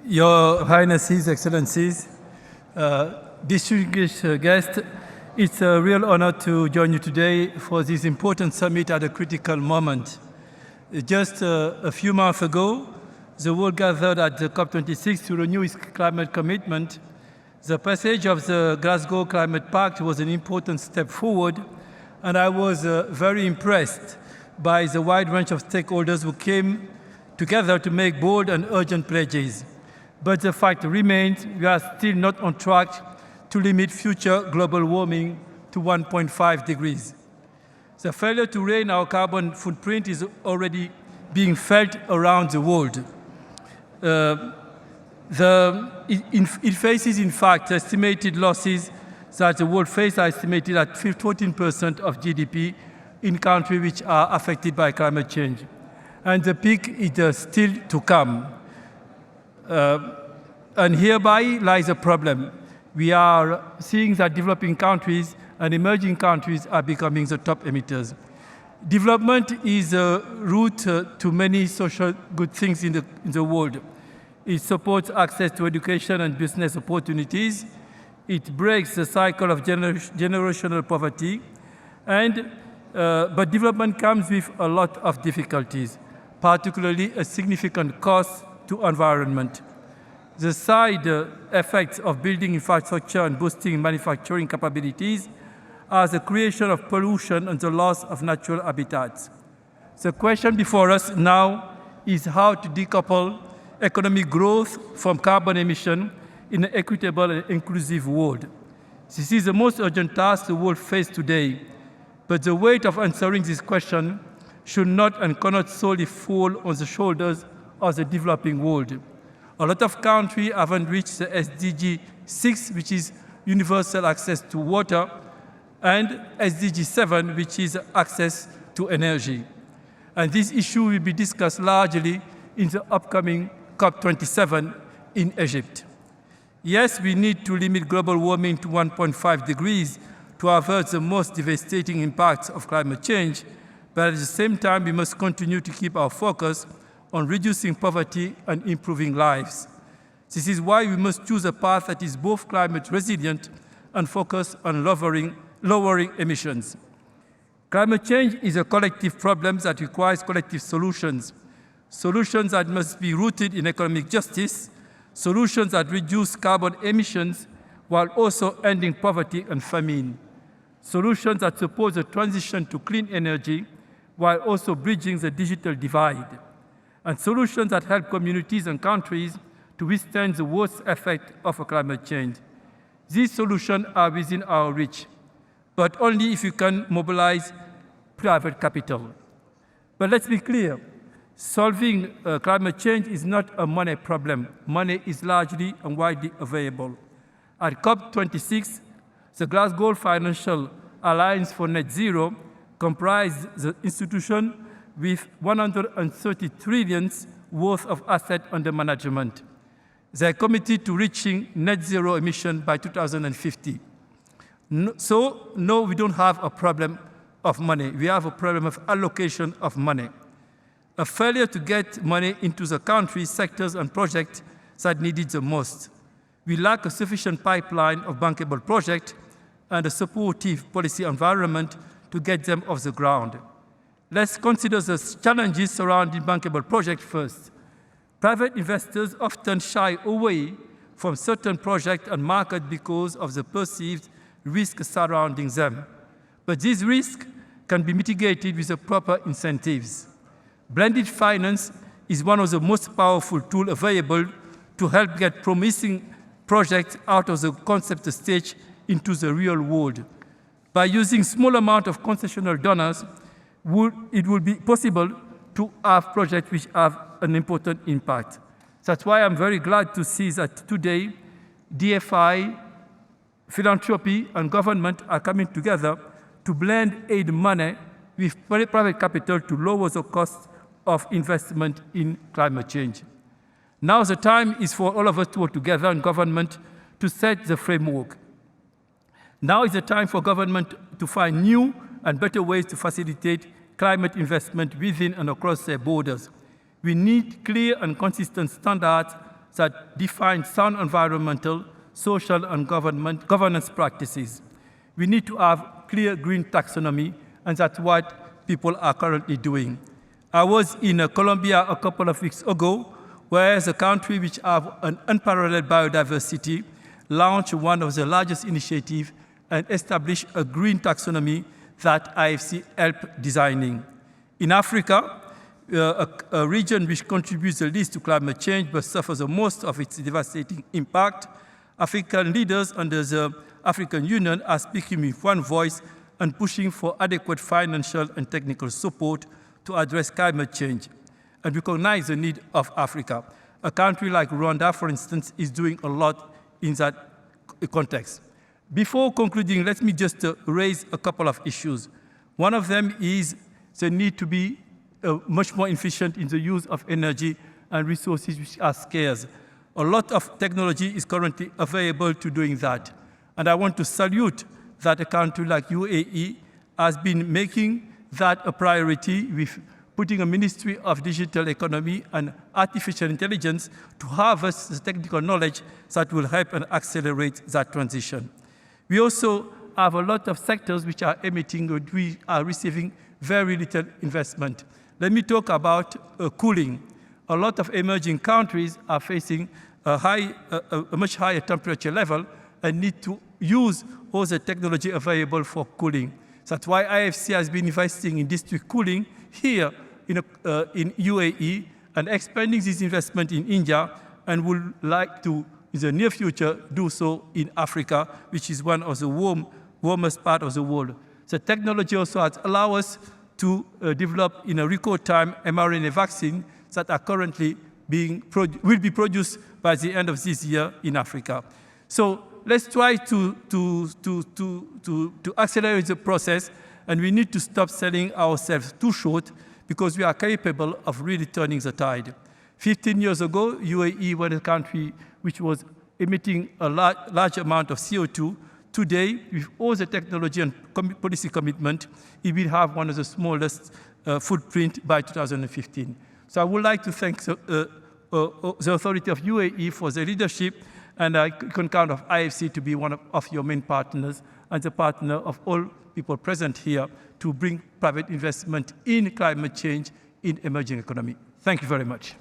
Your Highnesses, Excellencies, distinguished guests, it's a real honor to join you today for this important summit at a critical moment. Just a few months ago, the world gathered at the COP26 to renew its climate commitment. The passage of the Glasgow Climate Pact was an important step forward, and I was very impressed by the wide range of stakeholders who came together to make bold and urgent pledges. But the fact remains we are still not on track to limit future global warming to 1.5 degrees. The failure to rein our carbon footprint is already being felt around the world. It faces, in fact, estimated losses that the world faces are estimated at 14% of GDP in countries which are affected by climate change. And the peak is still to come. And hereby lies a problem. We are seeing that developing countries and emerging countries are becoming the top emitters. Development is a route to many social good things in the world. It supports access to education and business opportunities. It breaks the cycle of generational poverty. But development comes with a lot of difficulties, particularly a significant cost to environment. The side effects of building infrastructure and boosting manufacturing capabilities are the creation of pollution and the loss of natural habitats. The question before us now is how to decouple economic growth from carbon emission in an equitable and inclusive world. This is the most urgent task the world faces today, but the weight of answering this question should not and cannot solely fall on the shoulders of the developing world. A lot of countries haven't reached the SDG 6, which is universal access to water, and SDG 7, which is access to energy. And this issue will be discussed largely in the upcoming COP27 in Egypt. Yes, we need to limit global warming to 1.5 degrees to avert the most devastating impacts of climate change, but at the same time, we must continue to keep our focus on reducing poverty and improving lives. This is why we must choose a path that is both climate resilient and focused on lowering emissions. Climate change is a collective problem that requires collective solutions. Solutions that must be rooted in economic justice, solutions that reduce carbon emissions while also ending poverty and famine, solutions that support the transition to clean energy while also bridging the digital divide, and solutions that help communities and countries to withstand the worst effect of climate change. These solutions are within our reach, but only if we can mobilize private capital. But let's be clear, solving climate change is not a money problem. Money is largely and widely available. At COP26, the Glasgow Financial Alliance for Net Zero comprised the institution with 130 trillion worth of assets under management. They are committed to reaching net zero emission by 2050. So, no, we don't have a problem of money. We have a problem of allocation of money. A failure to get money into the countries, sectors, and projects that need it the most. We lack a sufficient pipeline of bankable projects and a supportive policy environment to get them off the ground. Let's consider the challenges surrounding bankable projects first. Private investors often shy away from certain projects and markets because of the perceived risk surrounding them. But these risks can be mitigated with the proper incentives. Blended finance is one of the most powerful tools available to help get promising projects out of the concept stage into the real world. By using small amount of concessional donors, it will be possible to have projects which have an important impact. That's why I'm very glad to see that today, DFI, philanthropy, and government are coming together to blend aid money with private capital to lower the cost of investment in climate change. Now the time is for all of us to work together in government to set the framework. Now is the time for government to find new and better ways to facilitate climate investment within and across their borders. We need clear and consistent standards that define sound environmental, social, and governance practices. We need to have clear green taxonomy, and that's what people are currently doing. I was in Colombia a couple of weeks ago, where the country which have an unparalleled biodiversity launched one of the largest initiatives and established a green taxonomy that IFC helped designing. In Africa, a region which contributes the least to climate change but suffers the most of its devastating impact, African leaders under the African Union are speaking with one voice and pushing for adequate financial and technical support to address climate change and recognize the need of Africa. A country like Rwanda, for instance, is doing a lot in that context. Before concluding, let me just raise a couple of issues. One of them is the need to be much more efficient in the use of energy and resources which are scarce. A lot of technology is currently available to doing that. And I want to salute that a country like UAE has been making that a priority with putting a Ministry of Digital Economy and Artificial Intelligence to harvest the technical knowledge that will help and accelerate that transition. We also have a lot of sectors which are emitting, we are receiving very little investment. Let me talk about cooling. A lot of emerging countries are facing a much higher temperature level and need to use all the technology available for cooling. That's why IFC has been investing in district cooling here in UAE and expanding this investment in India, and would like to, in the near future, do so in Africa, which is one of the warmest part of the world. The technology also has allowed us to develop in a record time mRNA vaccine that are currently will be produced by the end of this year in Africa. So let's try to accelerate the process, and we need to stop selling ourselves too short because we are capable of really turning the tide. 15 years ago, UAE was a country which was emitting a large amount of CO2. Today, with all the technology and policy commitment, it will have one of the smallest footprint by 2015. So I would like to thank the authority of UAE for their leadership, and I can count on IFC to be one of your main partners and the partner of all people present here to bring private investment in climate change in emerging economy. Thank you very much.